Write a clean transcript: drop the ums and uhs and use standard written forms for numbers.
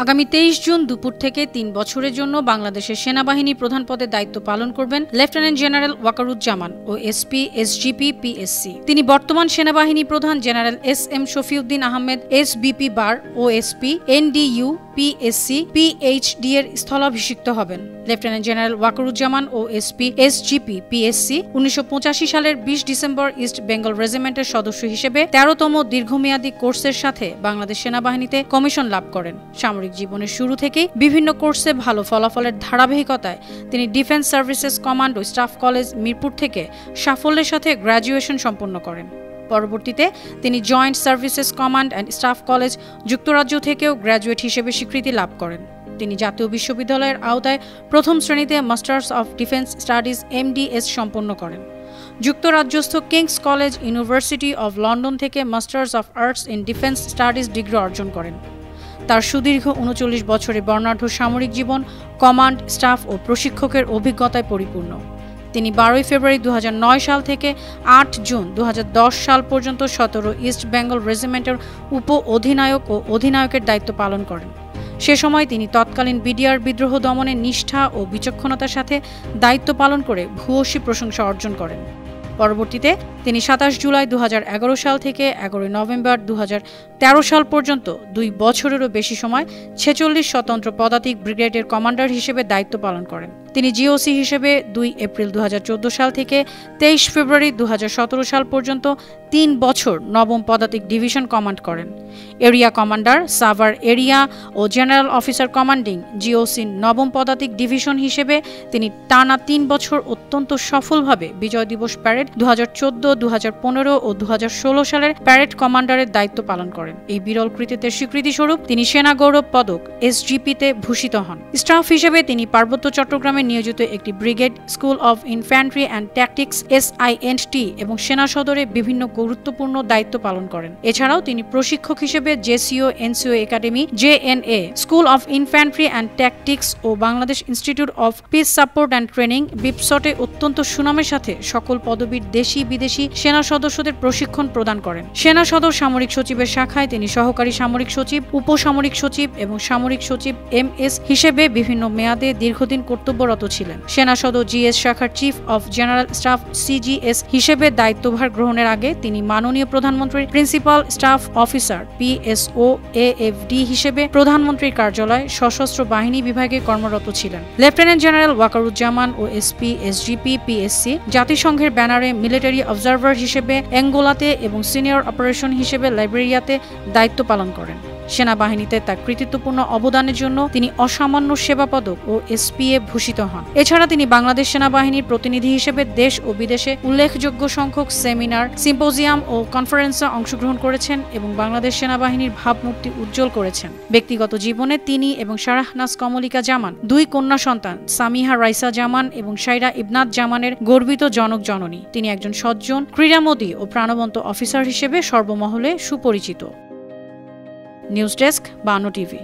আগামী 23 জুন দুপুর থেকে 3 বছরের জন্য বাংলাদেশের সেনাবাহিনী প্রধান পদে দায়িত্ব পালন করবেন lieutenant general Wakeruzzaman O SP SGP PSC. তিনি বর্তমান সেনাবাহিনী প্রধান general SM Shafiuddin Ahmed SBP bar OSP NDU PSC PhD এর স্থলাভিষিক্ত হবেন। Lieutenant general Wakeruzzaman O SP SGP PSC 1985 সালের 20 ডিসেম্বর ইস্ট বেঙ্গল রেজিমেন্টের সদস্য হিসেবে 13তম দীর্ঘমেয়াদী কোর্সের সাথে বাংলাদেশ সেনাবাহিনীতে কমিশন লাভ করেন। সামরিক জীবনের শুরু থেকেই বিভিন্ন কোর্সে ভালো ফলাফলের ধারাবাহিকতায় তিনি ডিফেন্স সার্ভিসেস কমান্ড ও স্টাফ কলেজ মিরপুর থেকে সাফল্যের সাথে গ্র্যাজুয়েশন সম্পন্ন করেন। পরবর্তীতে তিনি joint services command and staff college যুক্তরাজ্য থেকেও গ্র্যাজুয়েট হিসেবে স্বীকৃতি লাভ করেন। তিনি জাতীয় বিশ্ববিদ্যালয়ের আওতায় প্রথম শ্রেণীতে masters of defence studies MDS সম্পন্ন করেন। যুক্তরাজ্যস্থ Kings college university of London থেকে masters of arts in defence studies degree অর্জন করেন। তার সুদীর্ঘ 39 বছরের বর্ণাঢ্য সামরিক জীবন কমান্ড, স্টাফ ও প্রশিক্ষকের অভিজ্ঞতায় পরিপূর্ণ। তিনি 12 ফেব্রুয়ারি 2009 সাল থেকে 8 জুন 2010 সাল পর্যন্ত 17 ইস্ট বেঙ্গল রেজিমেন্টের উপ অধিনায়ক ও অধিনায়কের দায়িত্ব পালন করেন। সে সময় তিনি তৎকালীন বিডিআর বিদ্রোহ দমনে নিষ্ঠা ও বিচক্ষণতার সাথে দায়িত্ব পালন করে ভূয়সী প্রশংসা অর্জন করেন। পরবর্তীতে তিনি 27 জুলাই 2011 সাল থেকে 11 নভেম্বর 2013 সাল পর্যন্ত 2 বছরেরও বেশি সময় 46 স্বতন্ত্র পদাতিক ব্রিগেডের কমান্ডার হিসেবে দায়িত্ব পালন করেন। তিনি জিওসি হিসেবে 2 এপ্রিল 2014 সাল থেকে 23 ফেব্রুয়ারি 2017 সাল পর্যন্ত 3 বছর নবম পদাতিক ডিভিশন কমান্ড করেন। এরিয়া কমান্ডার, সাভার এরিয়া ও জেনারেল অফিসার কমান্ডিং জিওসি নবম পদাতিক ডিভিশন হিসেবে তিনি টানা 3 বছর অত্যন্ত সফলভাবে বিজয় দিবস প্যারেড 2014, 2015 ও 2016 সালের প্যারেড কমান্ডারের দায়িত্ব পালন করেন। এই বিরল কৃতিত্বের স্বীকৃতি স্বরূপ তিনি সেনা গৌরব পদক SGP-তে ভূষিত হন। স্টাফ হিসেবে তিনি পার্বত্য চট্টগ্রামে নিয়োজিত একটি brigade, school of infantry and tactics SINT এবং সেনা সদরে বিভিন্ন গুরুত্বপূর্ণ দায়িত্ব পালন করেন। এছাড়াও তিনি প্রশিক্ষক হিসেবে JCO NCO academy, JNA, school of infantry and tactics ও Bangladesh institute of peace support and training BIPSOT-এ অত্যন্ত সুনামের সাথে সকল পদবীর দেশি বিদেশি সেনা সদস্যদের প্রশিক্ষণ প্রদান করেন। সেনা সদর সামরিক সচিবের শাখায় তিনি সহকারী সামরিক সচিব, উপসামরিক সচিব এবং সামরিক সচিব MS হিসেবে বিভিন্ন মেয়াদে দীর্ঘদিন কর্তব্যরত ছিলেন। সেনা সদর GS শাখার chief of general staff CGS হিসেবে দায়িত্বভার গ্রহণের আগে তিনি মাননীয় প্রধানমন্ত্রীর principal staff officer PSO AFD হিসেবে প্রধানমন্ত্রীর কার্যালয় সশস্ত্র বাহিনী বিভাগে কর্মরত ছিলেন। লেফটেন্যান্ট জেনারেল ওয়াকারুজ্জামান ও SP SGP PSC জাতিসংঘের ব্যানারে মিলিটারি অবজারভার হিসেবে অ্যাঙ্গোলাতে এবং সিনিয়র অপারেশন হিসেবে লাইবেরিয়াতে দায়িত্ব পালন করেন। সেনাবাহিনীতে তার কৃতিত্বপূর্ণ অবদানের জন্য তিনি অসামান্য সেবা পদক ও SPA ভূষিত হন। এছাড়া তিনি বাংলাদেশ সেনাবাহিনীর প্রতিনিধি হিসেবে দেশ ও বিদেশে উল্লেখযোগ্য সংখ্যক সেমিনার, সিম্পোজিয়াম ও কনফারেন্সে অংশগ্রহণ করেছেন এবং বাংলাদেশ সেনাবাহিনীর ভাবমূর্তি উজ্জ্বল করেছেন। ব্যক্তিগত জীবনে তিনি এবং শাহনাজ কমলিকা জামান 2 কন্যা সন্তান সামিহা রাইসা জামান এবং সাইরা ইবনাত জামানের গর্বিত জনক জননী। তিনি একজন সজ্জন, ক্রীড়ামোদী ও প্রাণবন্ত অফিসার হিসেবে সর্বমহলে সুপরিচিত। News desk, 52 TV.